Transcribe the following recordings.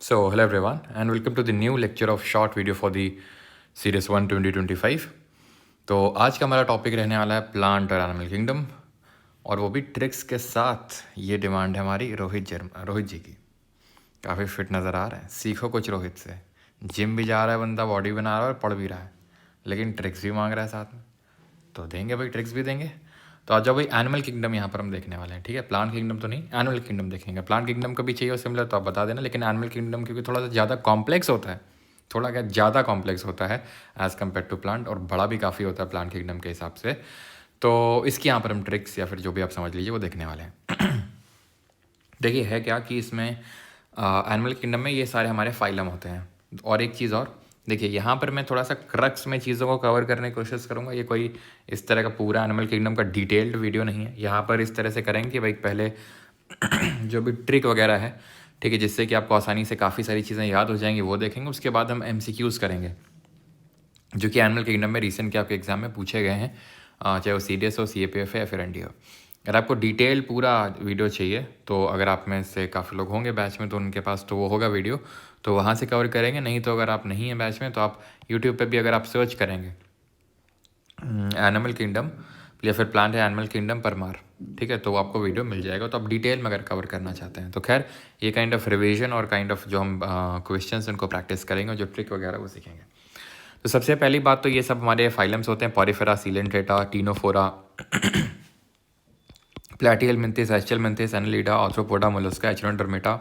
So, hello everyone, and welcome to the new lecture of short video for the series 1 2025. तो आज का हमारा topic रहने वाला है प्लांट और एनिमल किंगडम, और वो भी ट्रिक्स के साथ। ये डिमांड है हमारी रोहित जी की। काफ़ी फिट नज़र आ रहा है, सीखो कुछ रोहित से। जिम भी जा रहा है बंदा, बॉडी बना रहा है और पढ़ भी रहा है, लेकिन ट्रिक्स भी मांग रहा है साथ में। तो देंगे भाई, ट्रिक्स भी देंगे। तो आज जाओ भाई, एनिमल किंगडम यहाँ पर हम देखने वाले हैं, ठीक है। प्लांट किंगडम तो नहीं, एनिमल किंगडम देखेंगे। प्लांट किंगडम का भी चाहिए और सिमिलर तो आप बता देना, लेकिन एनिमल किंगडम क्योंकि थोड़ा सा ज़्यादा कॉम्प्लेक्स होता है, थोड़ा क्या ज़्यादा कॉम्प्लेक्स होता है एज़ कम्पेयर टू प्लांट, और बड़ा भी काफ़ी होता है प्लांट किंगडम के हिसाब से। तो इसकी यहाँ पर हम ट्रिक्स या फिर जो भी आप समझ लीजिए वो देखने वाले हैं। देखिए है क्या कि इसमें एनिमल किंगडम में ये सारे हमारे फाइलम होते हैं। और एक चीज़ और देखिए, यहाँ पर मैं थोड़ा सा क्रक्स में चीज़ों को कवर करने की कोशिश करूँगा। ये कोई इस तरह का पूरा एनिमल किंगडम का डिटेल्ड वीडियो नहीं है। यहाँ पर इस तरह से करेंगे कि भाई पहले जो भी ट्रिक वगैरह है, ठीक है, जिससे कि आपको आसानी से काफ़ी सारी चीज़ें याद हो जाएंगी, वो देखेंगे। उसके बाद हम MCQs करेंगे, जो कि एनिमल किंगडम में रिसेंट के आपके एग्जाम में पूछे गए हैं, चाहे वो CDS हो, CAPF है या फिर ND हो। अगर आपको डिटेल पूरा वीडियो चाहिए, तो अगर आप में से काफ़ी लोग होंगे बैच में, तो उनके पास तो वो होगा वीडियो, तो वहाँ से कवर करेंगे। नहीं तो अगर आप नहीं हैं बैच में, तो आप यूट्यूब पे भी अगर आप सर्च करेंगे एनिमल किंगडम या फिर प्लांट है एनिमल किंगडम परमार, ठीक है, तो आपको वीडियो मिल जाएगा। तो आप डिटेल में अगर कवर करना चाहते हैं तो खैर ये काइंड ऑफ रिविजन और काइंड ऑफ जो हम क्वेश्चंस उनको प्रैक्टिस करेंगे और जो ट्रिक वगैरह वो सीखेंगे। तो सबसे पहली बात तो ये सब हमारे फाइलम्स होते हैं: Porifera, Coelenterata, Ctenophora, Platyhelminthes, Aschelminthes, Annelida, Arthropoda, Mollusca, Echinodermata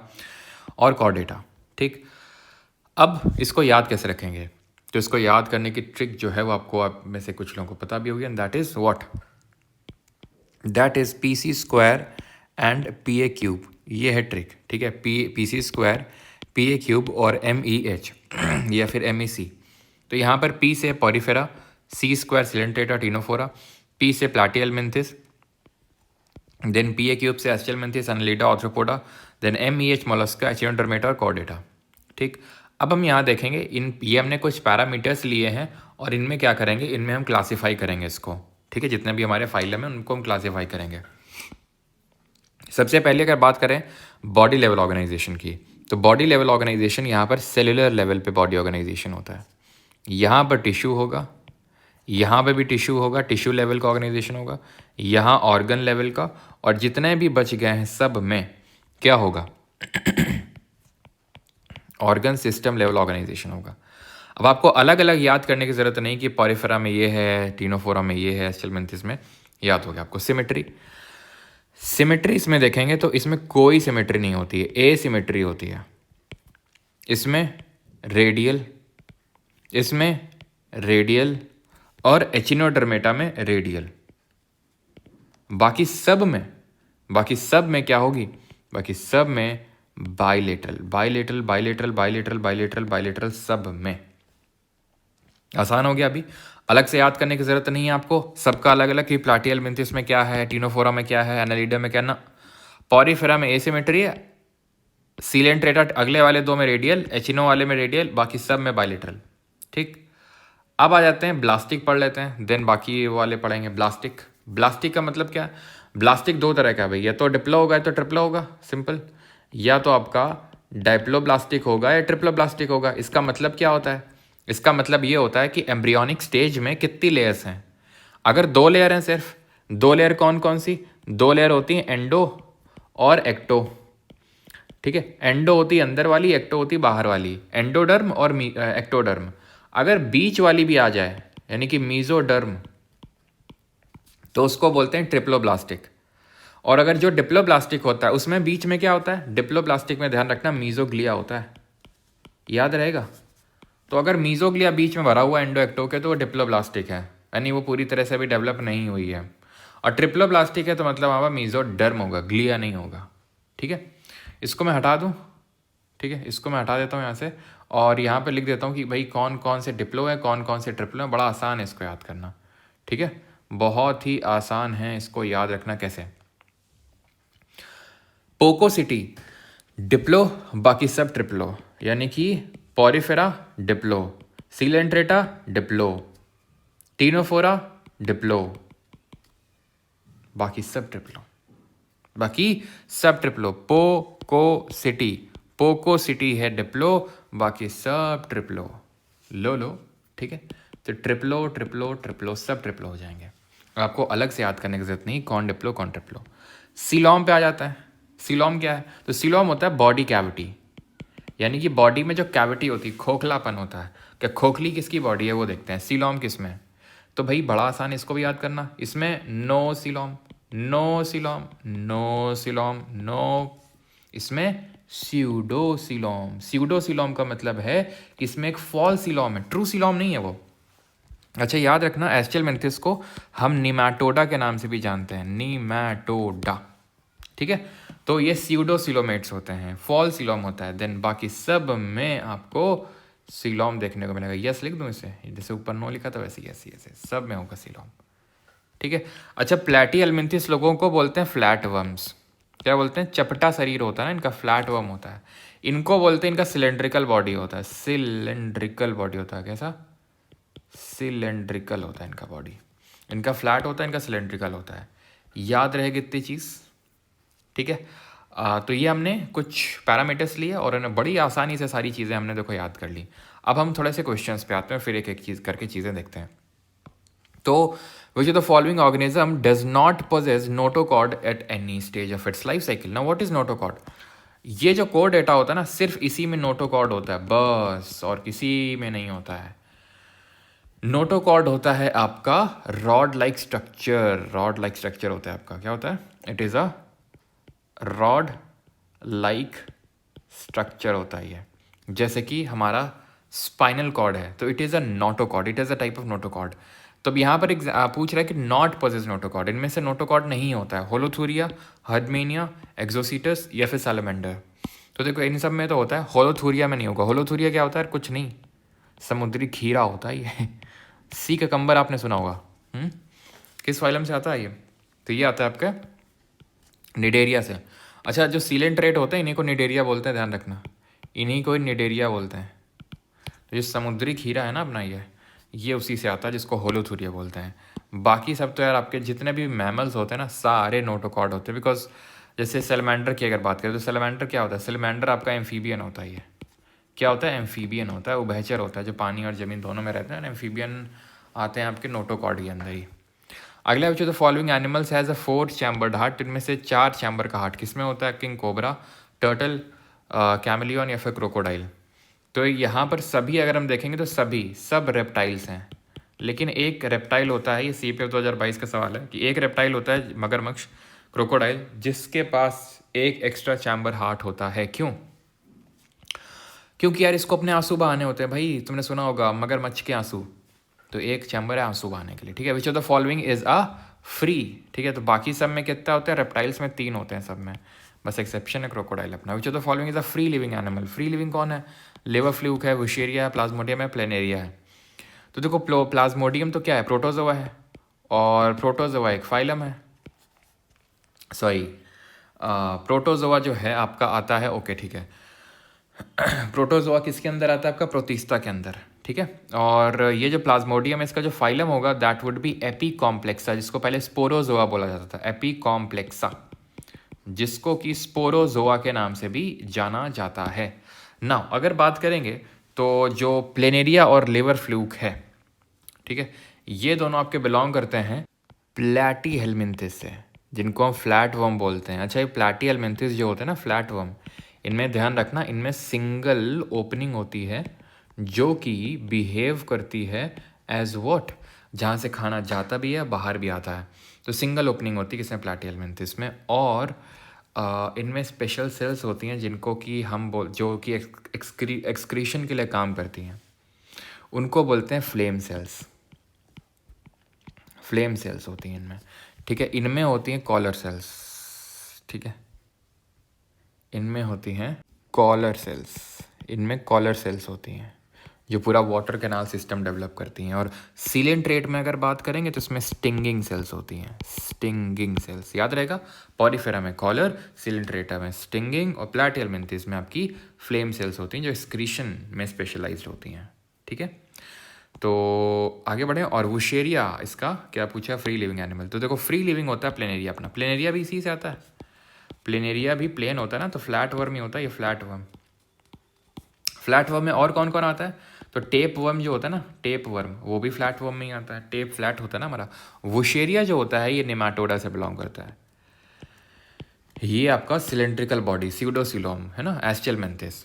और कॉर्डेटा, ठीक। अब इसको याद कैसे रखेंगे? तो इसको याद करने की ट्रिक जो है वो आपको, आप में से कुछ लोगों को पता भी होगी, and that is what? That is PC square and PA cube. ये है ट्रिक, ठीक है। PC स्क्वायर, PA क्यूब और MEH या फिर MEC। तो यहाँ पर P से Porifera, C square Coelenterata Ctenophora, P से प्लैटिहेलमिंथिस, देन PA क्यूब से Aschelminthes, Annelida, Arthropoda, then MEH Mollusca, Echinodermata और कॉर्डेटा, ठीक। अब हम यहाँ देखेंगे, ये हमने कुछ पैरामीटर्स लिए हैं और इनमें क्या करेंगे, इनमें हम क्लासीफाई करेंगे इसको, ठीक है। जितने भी हमारे फाइलम हैं उनको हम क्लासीफाई करेंगे। सबसे पहले अगर बात करें बॉडी लेवल ऑर्गेनाइजेशन की, तो बॉडी लेवल ऑर्गेनाइजेशन यहाँ पर सेलुलर लेवल पे बॉडी ऑर्गेनाइजेशन होता है। यहाँ पर टिश्यू होगा, यहाँ पे भी टिश्यू होगा, टिश्यू लेवल का ऑर्गेनाइजेशन होगा, यहाँ ऑर्गन लेवल का, और जितने भी बच गए हैं सब में क्या होगा? ऑर्गन सिस्टम लेवल ऑर्गेनाइजेशन होगा। अब आपको अलग अलग याद करने की ज़रूरत नहीं कि पॉरीफेरा में ये है, टीनोफोरा में ये है, एस्चेलमिंथिस में, याद हो गया आपको। सिमेट्री इसमें देखेंगे तो इसमें कोई सिमेट्री नहीं होती है, एसिमेट्री होती है। इसमें रेडियल और एचिनोडर्मेटा में रेडियल। बाकी सब में क्या होगी? बाकी सब में बाइलेटरल सब में। आसान हो गया। अभी अलग से याद करने की जरूरत नहीं है आपको, सबका अलग अलग कि प्लैटिहेलमिंथिस में क्या है, टीनोफोरा में क्या है, एनालिडा में क्या ना। पॉरीफेरा में एसिमेट्री है, सीलेंट्रेटा अगले वाले दो में रेडियल, एचिनो वाले में रेडियल, बाकी सब में बाइलेटरल, ठीक। अब आ जाते हैं ब्लास्टिक पढ़ लेते हैं, देन बाकी वाले पढ़ेंगे। ब्लास्टिक का मतलब क्या? ब्लास्टिक दो तरह का है भाई, या तो डिप्लो होगा या तो ट्रिप्लो होगा, सिंपल। या तो आपका डाइप्लोब्लास्टिक होगा या ट्रिप्लोब्लास्टिक होगा। इसका मतलब क्या होता है? इसका मतलब ये होता है कि एम्ब्रियोनिक स्टेज में कितनी लेयर्स हैं। अगर 2 लेयर हैं, सिर्फ 2 लेयर, कौन कौन सी 2 लेयर होती हैं? एंडो और एक्टो, ठीक है। एंडो होती है अंदर वाली, एक्टो होती है बाहर वाली, एंडोडर्म और एक्टोडर्म। अगर बीच वाली भी आ जाए, यानी कि मीजोडर्म, तो उसको बोलते हैं ट्रिप्लोब्लास्टिक। और अगर जो डिप्लोब्लास्टिक होता है उसमें बीच में क्या होता है? डिप्लोब्लास्टिक में ध्यान रखना मीजोग्लिया होता है, याद रहेगा। तो अगर मीजोग्लिया बीच में भरा हुआ एंडो एक्टो के, तो वो डिप्लोब्लास्टिक है, यानी वो पूरी तरह से भी डेवलप नहीं हुई है। और ट्रिप्लोब्लास्टिक है तो मतलब वहाँ पर मीजोडर्म होगा, ग्लिया नहीं होगा, ठीक है। इसको मैं हटा दूँ, ठीक है, इसको मैं हटा देता हूँ यहाँ से, और यहाँ पे लिख देता हूँ कि भाई कौन कौन से डिप्लो है, कौन कौन से ट्रिप्लो है। बड़ा आसान है इसको याद करना, ठीक है, बहुत ही आसान है इसको याद रखना। कैसे? पोकोसिटी डिप्लो, बाकी सब ट्रिप्लो, यानी कि Porifera Diplo, Coelenterata Diplo, Ctenophora Diplo, बाकी सब ट्रिप्लो। पोकोसिटी, पोको सिटी है डिप्लो, बाकी सब ट्रिप्लो। लो ठीक है। तो ट्रिप्लो ट्रिप्लो ट्रिप्लो सब ट्रिप्लो हो जाएंगे। आपको अलग से याद करने की जरूरत नहीं कौन डिप्लो कौन ट्रिप्लो। सीलोम पे आ जाता है। सीलोम क्या है? तो सीलोम होता है बॉडी कैविटी, यानी कि बॉडी में जो कैविटी होती है, खोखलापन होता है। क्या खोखली किसकी बॉडी है वो देखते हैं। सीलोम किसमें है? तो भाई बड़ा आसान, इसको भी याद करना। इसमें no coelom, no coelom, no coelom, no. इसमें स्यूडोसीलोम। स्यूडोसीलोम का मतलब है कि इसमें एक फॉल्स सीलोम है, ट्रू सीलोम नहीं है वो। अच्छा याद रखना, एस्चेलमेंथिस को हम निमैटोडा के नाम से भी जानते हैं, निमैटोडा। ठीक है, तो ये स्यूडोसिलोमेट्स होते हैं, फॉल सीलोम होता है। देन बाकी सब में आपको सीलोम देखने को मिलेगा। यस लिख दूं इसे, जैसे ऊपर नो लिखा था वैसे यस यस सब में होगा सीलोम। ठीक है। अच्छा प्लेटी एल्मिंथिस लोगों को बोलते हैं फ्लैट वर्म्स। क्या बोलते हैं? चपटा शरीर होता है ना इनका, फ्लैट वर्म होता है। इनको बोलते हैं, इनका सिलेंड्रिकल बॉडी होता है, सिलेंड्रिकल बॉडी होता है। कैसा? सिलेंड्रिकल होता है इनका बॉडी। इनका फ्लैट होता है, इनका सिलेंड्रिकल होता है। याद रहेगी इतनी चीज़। ठीक है। तो ये हमने कुछ पैरामीटर्स लिए और उन्हें बड़ी आसानी से सारी चीज़ें हमने देखो याद कर ली। अब हम थोड़े से क्वेश्चंस पे आते हैं, फिर एक एक चीज़ करके चीज़ें देखते हैं। तो विच of the following organism does not possess notochord at any stage of its life cycle. Now what is notochord? ये जो कोर डेटा होता है ना, सिर्फ इसी में नोटोकॉर्ड होता है बस, और किसी में नहीं होता है। नोटोकॉर्ड होता है आपका rod like structure. Rod like structure होता है आपका। क्या होता है? It is a rod like structure होता है ये। जैसे कि हमारा स्पाइनल कॉर्ड है, तो it is a notochord, it is a type of notochord. तो अब यहाँ पर पूछ रहा है कि नॉट पोजेस नोटोकॉर्ड, इनमें से नोटोकॉर्ड नहीं होता है। होलोथूरिया, हर्डमेनिया, एक्सोसीटस या फिर सैलमेंडर। तो देखो इन सब में तो होता है, होलोथूरिया में नहीं होगा। होलोथूरिया क्या होता है? कुछ नहीं, समुद्री खीरा होता है ये। सी ककम्बर आपने सुना होगा। किस फाइलम से आता है ये? तो ये आता है आपका निडेरिया से। अच्छा जो सीलेंट्रेट होते हैं इन्हीं को निडेरिया बोलते हैं, ध्यान रखना, इन्हीं को निडेरिया बोलते हैं। तो जो समुद्री खीरा है ना अपना, ये उसी से आता है, जिसको होलोथूरिया बोलते हैं। बाकी सब तो यार आपके जितने भी मैमल्स होते हैं ना, सारे नोटोकॉर्ड होते हैं। बिकॉज जैसे सेलमेंडर की अगर बात करें तो सेलमेंडर क्या होता है? सेलमेंडर आपका एम्फीबियन होता है। ये क्या होता है? एम्फीबियन होता है, उभयचर होता है, जो पानी और ज़मीन दोनों में रहते हैं। एम्फीबियन आते हैं आपके नोटोकॉर्ड के अंदर ही। अगला पूछो, the following animals has a 4 chambered heart. इनमें से 4 चैम्बर का हार्ट किसमें होता है? किंग कोबरा, टर्टल, कैमलियन या फिर क्रोकोडाइल। तो यहाँ पर सभी अगर हम देखेंगे तो सभी सब रेप्टाइल्स हैं, लेकिन एक रेप्टाइल होता है, ये CPF 2022 का सवाल है, कि एक रेप्टाइल होता है मगरमच्छ, क्रोकोडाइल, जिसके पास एक एक्स्ट्रा चैम्बर हार्ट होता है। क्यों? क्योंकि यार इसको अपने आंसू बहाने होते हैं भाई, तुमने सुना होगा मगरमच्छ के आंसू, तो एक चैम्बर है आंसू बहाने के लिए। ठीक है। Which of the following is a free. ठीक है, तो बाकी सब में कितना होता है? रेप्टाइल्स में 3 होते हैं सब में, बस एक्सेप्शन है क्रोकोडाइल अपना। विच of the following is a free living animal. Free living कौन है? लिवर फ्लूक है, वुशेरिया है, प्लाज्मोडियम है, प्लेनेरिया है। तो देखो प्लाज्मोडियम तो क्या है? प्रोटोजोआ है, और प्रोटोजोआ एक फाइलम है। सॉरी, प्रोटोजोआ जो है आपका आता है, ओके ठीक है, प्रोटोजोआ किसके अंदर आता है? आपका प्रोटिस्टा के अंदर। ठीक है। और ये जो प्लाज्मोडियम है, इसका जो फाइलम होगा दैट वुड बी एपीकॉम्प्लेक्सा, जिसको पहले स्पोरोजोआ बोला जाता था, एपीकॉम्प्लेक्सा, जिसको कि स्पोरोजोआ के नाम से भी जाना जाता है। ना अगर बात करेंगे तो जो प्लेनेरिया और लिवर फ्लूक है, ठीक है, ये दोनों आपके बिलोंग करते हैं प्लेटी हेलमिंथिस से, जिनको हम फ्लैट वर्म बोलते हैं। अच्छा ये प्लेटी हेलमिंथिस जो होते हैं ना, फ्लैट वर्म, इनमें ध्यान रखना, इनमें सिंगल ओपनिंग होती है जो कि बिहेव करती है एज वॉट, जहाँ से खाना जाता भी है बाहर भी आता है। तो सिंगल ओपनिंग होती है किसमें? प्लेटी हेलमिंथिस में। और इनमें स्पेशल सेल्स होती हैं जिनको कि हम जो कि एक्सक्रीशन के लिए काम करती हैं, उनको बोलते हैं फ्लेम सेल्स। फ्लेम सेल्स होती हैं इनमें। ठीक है। इनमें होती हैं कॉलर सेल्स। ठीक है, इनमें होती हैं कॉलर सेल्स। इनमें कॉलर सेल्स होती हैं जो पूरा वाटर कैनाल सिस्टम डेवलप करती हैं। और सीलेंट्रेट में अगर बात करेंगे तो इसमें स्टिंगिंग सेल्स होती हैं, स्टिंगिंग सेल्स, याद रहेगा। पॉरीफेरा में कॉलर, सीलेंट्रेटा में स्टिंगिंग, और प्लैटिहेलमिंथिस में आपकी फ्लेम सेल्स होती हैं जो एक्सक्रीशन में स्पेशलाइज्ड होती हैं। ठीक है, तो आगे बढ़ें। और वुशेरिया इसका क्या पूछा? Free living animal. तो देखो फ्री लिविंग होता है प्लेनेरिया अपना, प्लेनेरिया भी इसी से आता है। प्लेनेरिया भी प्लेन होता है ना, तो फ्लैट वर्म ही होता है ये, फ्लैट वर्म। फ्लैट वर्म में और कौन कौन आता है? तो टेप वर्म जो होता है ना, टेप वर्म, वो भी फ्लैट वर्म में ही आता है। टेप फ्लैट होता है ना हमारा। वुशेरिया जो होता है ये नेमाटोडा से बिलोंग करता है। ये आपका सिलेंड्रिकल बॉडी, स्यूडोसिलोम है ना, एस्चेलमेंथिस।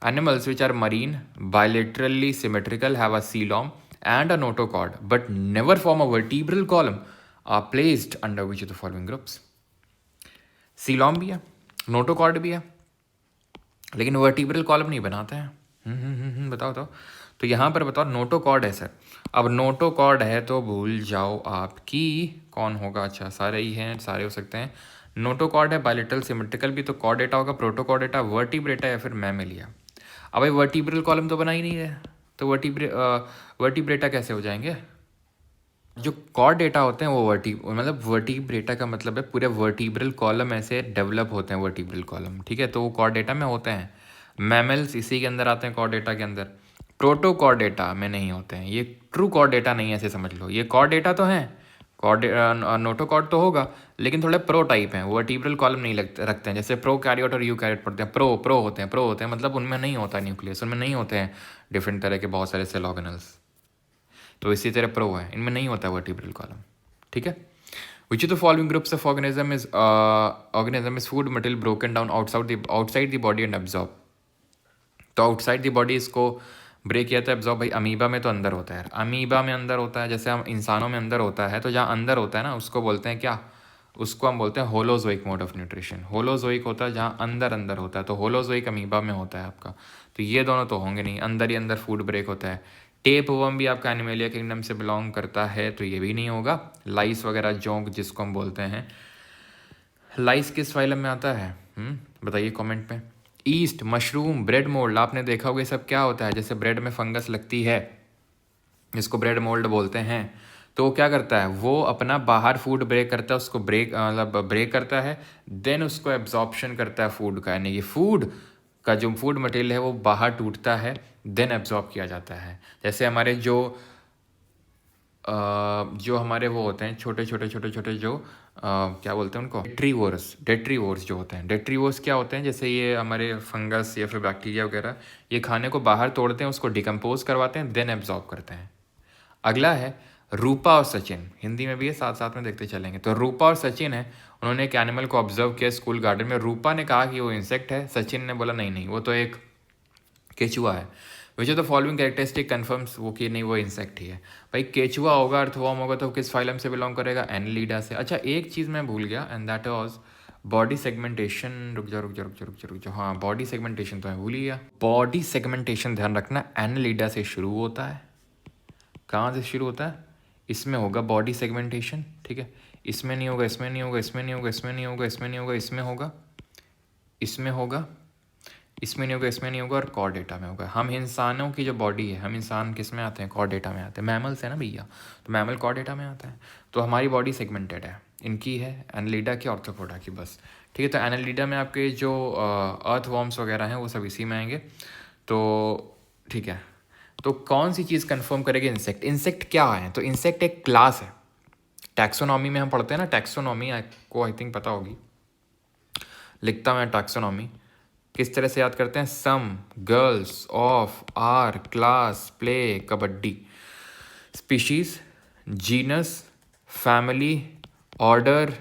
Animals which are marine, bilaterally symmetrical, have a coelom and a notochord, but never form a vertebral column, are placed under which of the following groups? सीलॉम भी है, नोटोकॉर्ड भी है, लेकिन वर्टिब्रल कॉलम नहीं बनाते हैं। बताओ तो। तो यहाँ पर बताओ नोटोकॉर्ड है सर। अब नोटोकॉर्ड है तो भूल जाओ आपकी कौन होगा। अच्छा सारे ही हैं, सारे हो सकते हैं। नोटोकॉर्ड है, बायलेटरल सिमेट्रिकल भी, तो कॉर्डेटा होगा, प्रोटोकॉर्डेटा, वर्टिब्रेटा या फिर मैमेलिया। अब भाई वर्टिब्रल कॉलम तो बना ही नहीं है, तो वर्टिब्रेटा कैसे हो जाएंगे? जो कॉर्डेटा होते हैं वो मतलब वर्टिब्रेटा का मतलब है पूरे वर्टिब्रल कॉलम ऐसे डेवलप होते हैं, वर्टिब्रल कॉलम, ठीक है, तो वो कॉर्डेटा में होते हैं। मैमल्स इसी के अंदर आते हैं, कॉर्डेटा के अंदर। प्रोटोकॉर्डेटा में नहीं होते हैं, ये ट्रू कॉर्डेटा नहीं है, ऐसे समझ लो। ये कॉर्डेटा तो हैं, नोटोकॉर्ड तो होगा, लेकिन थोड़े प्रो टाइप हैं, वर्टिब्रल कॉलम नहीं रखते हैं। जैसे प्रोकैरियोट और यूकैरियोट पढ़ते हैं, प्रो होते हैं, मतलब उनमें नहीं होता न्यूक्लियस, उनमें नहीं होते हैं डिफरेंट तरह के बहुत सारे सेल ऑर्गेनल्स, तो इसी तरह प्रो है, इनमें नहीं होता वर्टिब्रल कॉलम, ठीक है। Which of the following groups of organism is food material broken down outside the body and absorb. तो आउटसाइड द बॉडी इसको ब्रेक किया था एब्जॉर्ब। भाई अमीबा में तो अंदर होता है, अमीबा में अंदर होता है, जैसे हम इंसानों में अंदर होता है, तो जहाँ अंदर होता है ना उसको बोलते हैं क्या? उसको हम बोलते हैं holozoic mode of nutrition. Holozoic होता है जहाँ अंदर अंदर होता है, तो होलोजोइक अमीबा में होता है आपका। तो ये दोनों तो होंगे नहीं, अंदर ही अंदर फूड ब्रेक होता है। टेप वर्म भी आपका एनिमेलिया किंगडम से बिलोंग करता है, तो ये भी नहीं होगा। लाइस वगैरह जोंक जिसको हम बोलते हैं, लाइस किस फाइलम में आता है? बताइए कमेंट में। ईस्ट, मशरूम, ब्रेड मोल्ड, आपने देखा होगा ये सब क्या होता है? जैसे ब्रेड में फंगस लगती है, इसको ब्रेड मोल्ड बोलते हैं। तो वो क्या करता है, वो अपना बाहर फूड ब्रेक करता है, उसको ब्रेक करता है, देन उसको एब्जॉर्प्शन करता है फूड का, यानी ये फूड का जो फूड मटेरियल है वो बाहर टूटता है, देन एब्जॉर्ब किया जाता है। जैसे हमारे जो हमारे वो होते हैं छोटे छोटे जो क्या बोलते हैं उनको, डेट्रीवोर्स जो होते हैं। डेट्रीवोर्स क्या होते हैं? जैसे ये हमारे फंगस या फिर बैक्टीरिया वगैरह, ये खाने को बाहर तोड़ते हैं, उसको डिकम्पोज करवाते हैं, देन एब्जॉर्ब करते हैं। अगला है रूपा और सचिन, हिंदी में भी है, साथ साथ में देखते चलेंगे। तो रूपा और सचिन है, उन्होंने एक एनिमल को ऑब्जर्व किया स्कूल गार्डन में। रूपा ने कहा कि वो इंसेक्ट है, सचिन ने बोला नहीं वो तो एक केचुआ है। Which of the following characteristic confirms वो कि नहीं वो इंसेक्ट ही है। भाई केचुआ होगा, अर्थवॉर्म होगा, तो किस फाइलम से बिलोंग करेगा? एनालिडा से। अच्छा एक चीज़ मैं भूल गया, and that was body segmentation. रुक जाओ, हाँ बॉडी सेगमेंटेशन तो मैं भूल ही गया। बॉडी सेगमेंटेशन ध्यान रखना, एनालिडा से शुरू होता है। कहाँ से शुरू होता है? इसमें होगा बॉडी सेगमेंटेशन, ठीक है। इसमें नहीं होगा, इसमें नहीं होगा, इसमें नहीं होगा, इसमें नहीं होगा, इसमें नहीं होगा, इसमें होगा, इसमें होगा, इसमें नहीं होगा, इसमें नहीं होगा, और कॉर्डेटा में होगा। हम इंसानों की जो बॉडी है, हम इंसान किस में आते हैं? कॉर्डेटा में आते हैं। मैमल्स है ना भैया, तो मैमल कॉर्डेटा में आता है। तो हमारी बॉडी सेगमेंटेड है, इनकी है, एनालिडा की, ऑर्थोपोडा की, बस, ठीक है। तो एनालिडा में आपके जो अर्थ वॉर्म्स वगैरह हैं वो सब इसी में आएंगे, तो ठीक है। तो कौन सी चीज़ कंफर्म करेगी इंसेक्ट क्या है? तो इंसेक्ट एक क्लास है। टैक्सोनॉमी में हम पढ़ते हैं ना, टैक्सोनॉमी आपको आई थिंक पता होगी, लिखता मैं टैक्सोनॉमी किस तरह से याद करते हैं? Some, girls, of, our, class, play, kabaddi. Species, genus, family, order,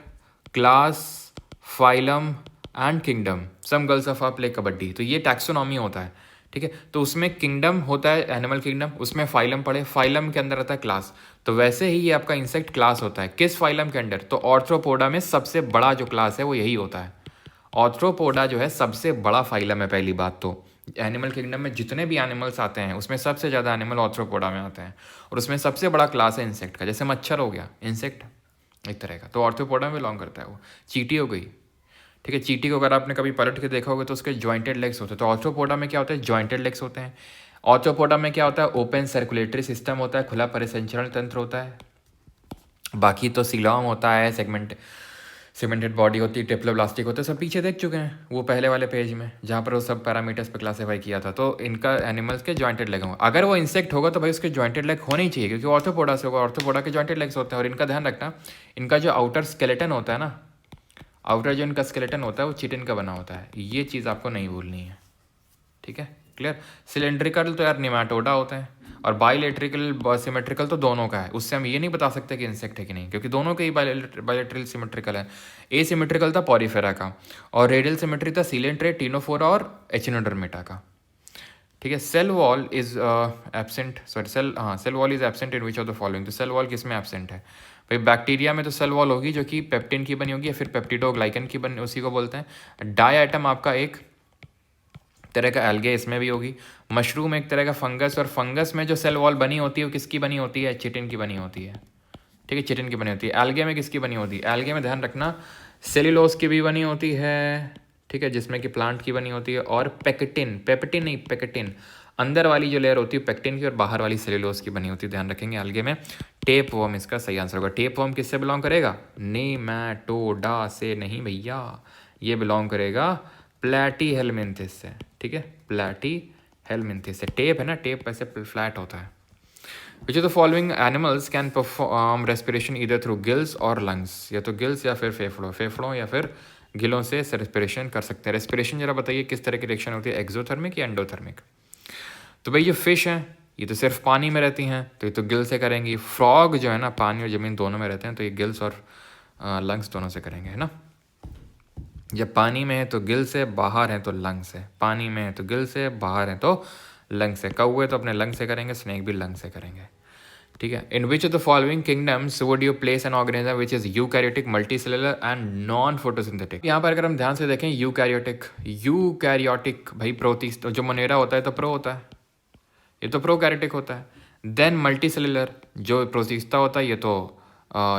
class, phylum and kingdom. Some, girls, of, our, play, kabaddi. तो ये टैक्सोनॉमी होता है, ठीक है। तो उसमें किंगडम होता है, एनिमल किंगडम, उसमें फाइलम पढ़े, फाइलम के अंदर आता है क्लास। तो वैसे ही ये आपका इंसेक्ट क्लास होता है, किस फाइलम के अंडर? तो ऑर्थ्रोपोडा में सबसे बड़ा जो क्लास है वो यही होता है। ऑर्थ्रोपोडा जो है सबसे बड़ा फाइलम है। पहली बात तो एनिमल किंगडम में जितने भी एनिमल्स आते हैं उसमें सबसे ज़्यादा एनिमल ऑर्थ्रोपोडा में आते हैं, और उसमें सबसे बड़ा क्लास है इंसेक्ट का। जैसे मच्छर हो गया इंसेक्ट एक तरह का, तो ऑर्थ्रोपोडा में बिलोंग करता है वो। चींटी हो गई, ठीक है। चींटी को अगर आपने कभी पलट के देखा होगा तो उसके जॉइंटेड लेग्स होते हैं। तो ऑर्थ्रोपोडा में क्या होता है? जॉइंटेड लेग्स होते हैं। ऑर्थ्रोपोडा में क्या होता है? ओपन सर्कुलेटरी सिस्टम होता है, खुला परिसंचरण तंत्र होता है। बाकी तो सीलॉम होता है, सेगमेंटेड बॉडी होती है, टेप्लोब्लास्टिक होता है, सब पीछे देख चुके हैं वो पहले वाले पेज में, जहाँ पर वो सब पैरामीटर्स पे क्लासीफाई किया था। तो इनका एनिमल्स के जॉइंटेड लेग होंगे। अगर वो इंसेक्ट होगा तो भाई उसके जॉइंटेड लेग होने ही चाहिए, क्योंकि ऑर्थ्रोपोडा से होगा, ऑर्थ्रोपोडा के जॉइंटेड लेग्स होते हैं। और इनका ध्यान रखना, इनका जो आउटर स्केलेटन होता है ना, आउटर जो इनका स्केलेटन होता है वो चिटिन का बना होता है। ये चीज़ आपको नहीं भूलनी है, ठीक है, क्लियर। सिलेंड्रिकल तो यार निमाटोडा होते हैं, और बाइलेट्रिकल सिमेट्रिकल तो दोनों का है। उससे हम ये नहीं बता सकते कि इंसेक्ट है कि नहीं, क्योंकि दोनों के ही बाइलेट्रल सिमेट्रिकल है। ए सिमेट्रिकल था पॉरीफेरा का, और रेडियल सिमेट्री था सीलेंट्रेट, टीनोफोरा और एचिनोडर्मेटा का। ठीक है, cell wall is absent, sorry cell wall is absent in which of the following. तो सेल वॉल किस में एब्सेंट है भाई? बैक्टीरिया में तो सेल वॉल होगी जो कि पेप्टिन की बनी होगी या फिर पेप्टिडोग्लाइकन की बनी, उसी को बोलते हैं। डाई आइटम आपका एक तरह का एल्गे, इसमें भी होगी। मशरूम एक तरह का फंगस, और फंगस में जो सेल वॉल बनी होती है वो किसकी बनी होती है? चिटिन की बनी होती है। ठीक है, चिटिन की बनी होती है। एल्गे में किसकी बनी होती है? एल्गे में ध्यान रखना सेल्यूलोज की भी बनी होती है, ठीक है, जिसमें कि प्लांट की बनी होती है। और पेक्टिन, पेप्टिन नहीं पेक्टिन, अंदर वाली जो लेयर होती है पेक्टिन की, और बाहर वाली सेल्यूलोज की बनी होती है, ध्यान रखेंगे एल्गे में। टेप वर्म इसका सही आंसर होगा। टेप वर्म किससे बिलोंग करेगा? नेमाटोडा से नहीं भैया, ये बिलोंग करेगा प्लेटी हेलमिंथिस से। ठीक है, प्लेटी हेलमिंथिस से। टेप है ना, टेप ऐसे फ्लैट होता है। Which of the following animals can perform respiration either through gills और लंग्स? या तो गिल्स या फिर फेफड़ों या फिर गिलों से रेस्पिरेशन कर सकते हैं। रेस्पिरेशन जरा बताइए किस तरह की रिएक्शन होती है, एक्सोथर्मिक या एंडोथर्मिक? तो भाई ये फिश हैं, ये तो सिर्फ पानी में रहती हैं, तो ये तो गिल से करेंगी। फ्रॉग जो है ना, पानी और ज़मीन दोनों में रहते हैं, तो ये गिल्स और लंग्स दोनों से करेंगे, है ना। जब पानी में है तो गिल से, बाहर है तो लंग से। पानी में है तो गिल से, बाहर है तो लंग से। कौवे तो अपने लंग से करेंगे, स्नेक भी लंग से करेंगे। ठीक है, in which of the following kingdoms would you place an organism which is eukaryotic, multicellular and non photosynthetic? यहाँ पर अगर हम ध्यान से देखें, यूकैरियोटिक भाई प्रोटीस्ट, जो मोनेरा होता है तो प्रो होता है, ये तो प्रोकैरियोटिक होता है। देन मल्टीसेलुलर जो प्रोटिस्टा होता है, ये तो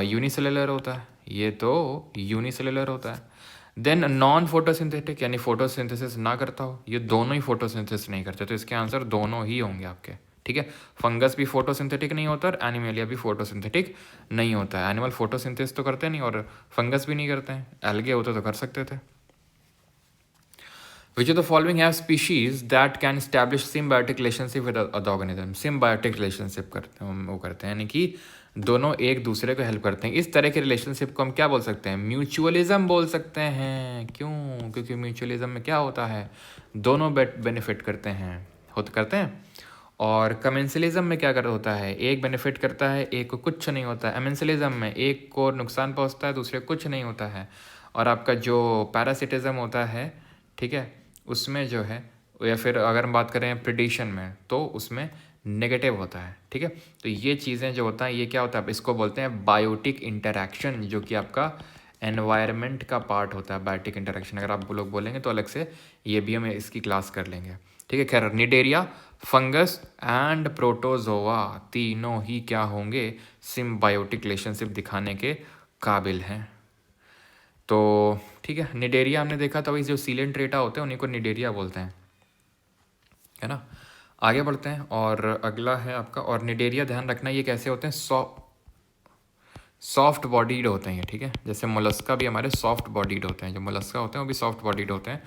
यूनिसेलुलर होता है, ये तो यूनिसेलुलर होता है। देन नॉन फोटोसिंथेटिक यानी फोटोसिंथेसिस ना करता हो, ये दोनों ही फोटोसिंथेसिस नहीं करते, तो इसके आंसर दोनों ही होंगे आपके। ठीक है, फंगस भी फोटोसिंथेटिक नहीं होता और एनिमेलिया भी फोटोसिंथेटिक नहीं होता है। एनिमल फोटोसिंथेसिस तो करते नहीं और फंगस भी नहीं करते हैं, एल्गे होते तो कर सकते थे। Which of the following have species that can establish symbiotic relationship with other organism? Symbiotic relationship करते हैं, वो करते हैं, यानी कि दोनों एक दूसरे को हेल्प करते हैं। इस तरह के रिलेशनशिप को हम क्या बोल सकते हैं? म्यूचुअलिज्म बोल सकते हैं। क्यों? क्योंकि म्यूचुअलिज्म में क्या होता है, दोनों बेनिफिट करते हैं, करते हैं। और कमेंसलिज्म में क्या होता है, एक बेनिफिट करता है, एक को कुछ नहीं होता है। एमेंसलिज्म में एक को नुकसान पहुंचता है, दूसरे को कुछ नहीं होता है। और आपका जो पैरासिटिज्म होता है, ठीक है, उसमें जो है, या फिर अगर हम बात करें प्रिडिशन में, तो उसमें नेगेटिव होता है। ठीक है, तो ये चीज़ें जो होता है, ये क्या होता है, इसको बोलते हैं बायोटिक इंटरैक्शन, जो कि आपका एनवायरनमेंट का पार्ट होता है। बायोटिक इंटरैक्शन अगर आप लोग बोलेंगे तो अलग से ये भी हम इसकी क्लास कर लेंगे। ठीक है, खैर निडेरिया, फंगस एंड प्रोटोजोआ तीनों ही क्या होंगे, सिम्बायोटिक रिलेशनशिप दिखाने के काबिल हैं। तो ठीक है, निडेरिया हमने देखा था, वही जो सीलेंट्रेटा होते हैं उन्हीं को निडेरिया बोलते हैं, है ना। आगे बढ़ते हैं, और अगला है आपका, और निडेरिया ध्यान रखना ये कैसे होते हैं, सॉफ्ट बॉडीड होते हैं ये। ठीक है, जैसे मोलस्का भी हमारे सॉफ्ट बॉडीड होते हैं, जो मोलस्का होते हैं वो भी सॉफ्ट बॉडीड होते हैं,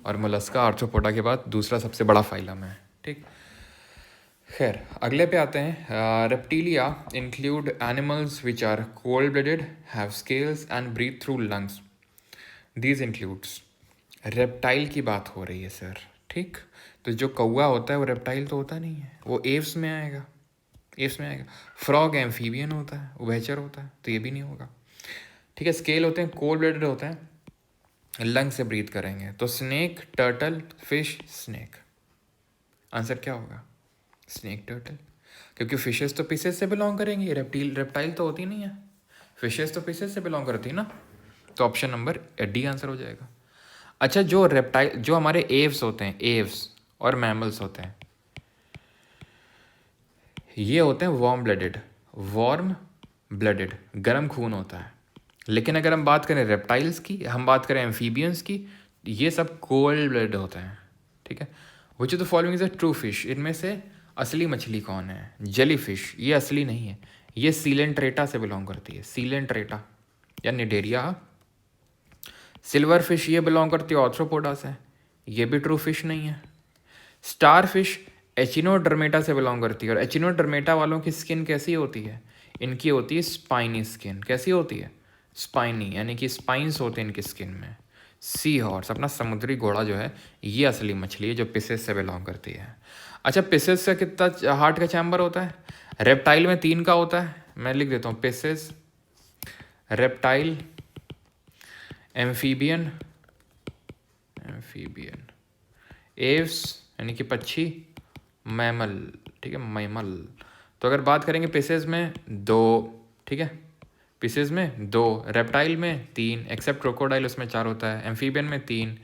और मोलस्का आर्थ्रोपोडा के बाद दूसरा सबसे बड़ा फाइलम है। ठीक, खैर अगले पे आते हैं। Reptilia include animals which are cold blooded, have scales and breathe through lungs. These includes, reptile की बात हो रही है सर। ठीक, तो जो कौवा होता है वो रेप्टाइल तो होता नहीं है, वो एव्स में आएगा, एव्स में आएगा। फ्रॉग एम्फीबियन होता है, उभयचर होता है, तो ये भी नहीं होगा। ठीक है, स्केल होते हैं, कोल्ड ब्लडेड होते हैं, लंग से ब्रीथ करेंगे, तो snake, turtle, fish, snake. Answer क्या होगा? स्नेक, टर्टल, क्योंकि फिशेस तो पीसेस से बिलोंग करेंगी, रेप्टाइल तो होती नहीं है, फिशेस तो पीसेस से बिलोंग करती है ना, तो ऑप्शन नंबर डी आंसर हो जाएगा। अच्छा, जो रेप्टाइल, जो हमारे एव्स होते हैं, एव्स और मैमल्स होते हैं, ये होते हैं वार्म ब्लडेड, गर्म खून होता है। लेकिन अगर हम बात करें रेप्टाइल्स की, हम बात करें एम्फीबियंस की, ये सब कोल्ड ब्लडेड होते हैं। ठीक है, which of the following is a true fish? इनमें से असली मछली कौन है? जेली फिश, ये असली नहीं है, ये सीलेंट्रेटा से बिलोंग करती है, सीलेंट्रेटा या निडेरिया। सिल्वर फिश ये बिलोंग करती है आर्थ्रोपोडा से, ये भी ट्रू फिश नहीं है। स्टार फिश एचिनोडर्मेटा से बिलोंग करती है, और एचिनोडर्मेटा वालों की स्किन कैसी होती है? इनकी होती है स्पाइनी स्किन। कैसी होती है? स्पाइनी, यानी कि स्पाइंस होते हैं इनकी स्किन में, सी हॉर्स, अपना समुद्री घोड़ा जो है, ये असली मछली है जो पिसेस से बिलोंग करती है। अच्छा, पिसेस से कितना हार्ट का चैम्बर होता है? रेप्टाइल में 3 का होता है, मैं लिख देता हूँ, Pisces, reptile, amphibian, amphibian, Aves यानी कि पक्षी, मैमल, ठीक है, मैमल। तो अगर बात करेंगे पिसेस में 2, ठीक है, पिसेस में 2, रेप्टाइल में 3, एक्सेप्ट क्रोकोडाइल उसमें 4 होता है, एम्फीबियन में 3,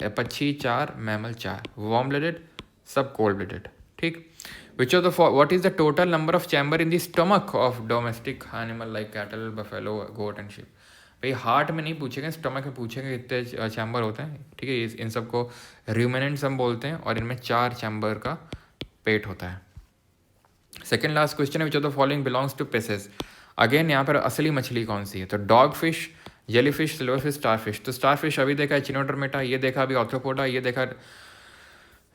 पक्षी 4, मैमल 4, वार्म ब्लडेड, सब कोल्ड ब्लडेड, ठीक। Which of the what is the total number of chamber in the stomach of domestic animal like cattle, buffalo, goat and sheep? भाई heart में नहीं पूछेंगे, स्टमक में पूछेंगे कितने चैम्बर होते हैं, ठीक है। इन सबको र्यूमिनेंट्स हम बोलते हैं और इनमें 4 चैम्बर का पेट होता है। सेकेंड लास्ट क्वेश्चन है, which of the following belongs to Pisces? Again यहाँ पर असली मछली कौन सी है? तो dog fish, jelly fish, silver fish, star fish. तो स्टार फिश अभी देखा है चिनोडर्मेटा, ये देखा अभी ऑर्थ्रोपोडा, ये देखा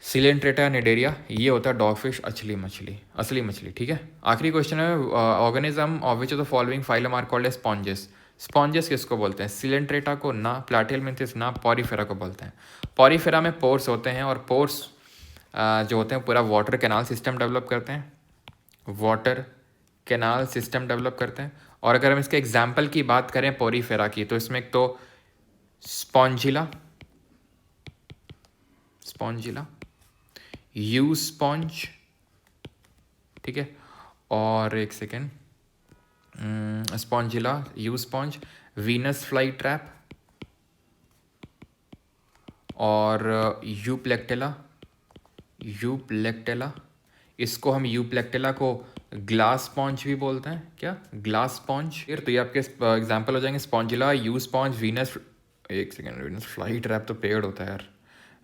सिलेंट्रेटा निडेरिया, ये होता है डॉग फिश, असली मछली, ठीक है। आखिरी क्वेश्चन है, organism of which of the following phylum are called as sponges? Sponges किसको बोलते हैं? सिलेंट्रेटा को ना, प्लाटिहेल्मिंथस ना, पॉरीफेरा को बोलते हैं। पॉरीफेरा में पोर्स होते हैं और पोर्स जो होते हैं पूरा वाटर कैनाल सिस्टम डेवलप करते हैं, वाटर कैनाल सिस्टम डेवलप करते हैं। और अगर हम इसके एग्जाम्पल की बात करें पॉरीफेरा की, तो इसमें एक तो स्पॉन्जिला, यू स्पॉन्ज, ठीक है, और एक second, Spongilla, you sponge, Venus fly trap और यूप्लेक्टेला। इसको हम यूप्लेक्टेला को ग्लास स्पॉन्ज भी बोलते हैं, क्या, ग्लास स्पॉन्ज। तो ये आपके एग्जाम्पल हो जाएंगे, स्पॉन्जिला, यू स्पॉन्ज, वीनस, एक सेकेंड, वीनस फ्लाई ट्रैप तो पेड़ होता है यार,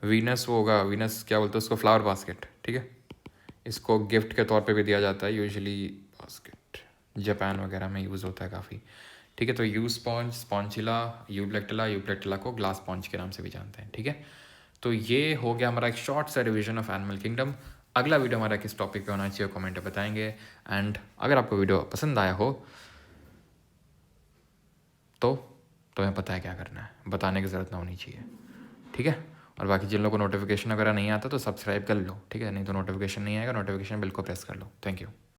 वीनस वो होगा, वीनस क्या बोलते हैं उसको, फ्लावर बास्केट, ठीक है। इसको गिफ्ट के तौर पे भी दिया जाता है यूजुअली, बास्केट जापान वगैरह में यूज़ होता है काफ़ी, ठीक है। तो यू स्पॉन्ज, स्पॉन्जिला, यूप्लेक्टेला को ग्लास स्पॉन्ज के नाम से भी जानते हैं, ठीक है। तो ये हो गया हमारा एक शॉर्ट सा रिविजन ऑफ एनिमल किंगडम। अगला वीडियो हमारा किस टॉपिक पे होना चाहिए कमेंट में बताएंगे। एंड अगर आपको वीडियो पसंद आया हो तो तुम्हें पता है क्या करना है, बताने की ज़रूरत ना होनी चाहिए, ठीक है। और बाकी जिन लोगों को नोटिफिकेशन वगैरह नहीं आता तो सब्सक्राइब कर लो, ठीक है, नहीं तो नोटिफिकेशन नहीं आएगा, नोटिफिकेशन बिल्कुल प्रेस कर लो। Thank you.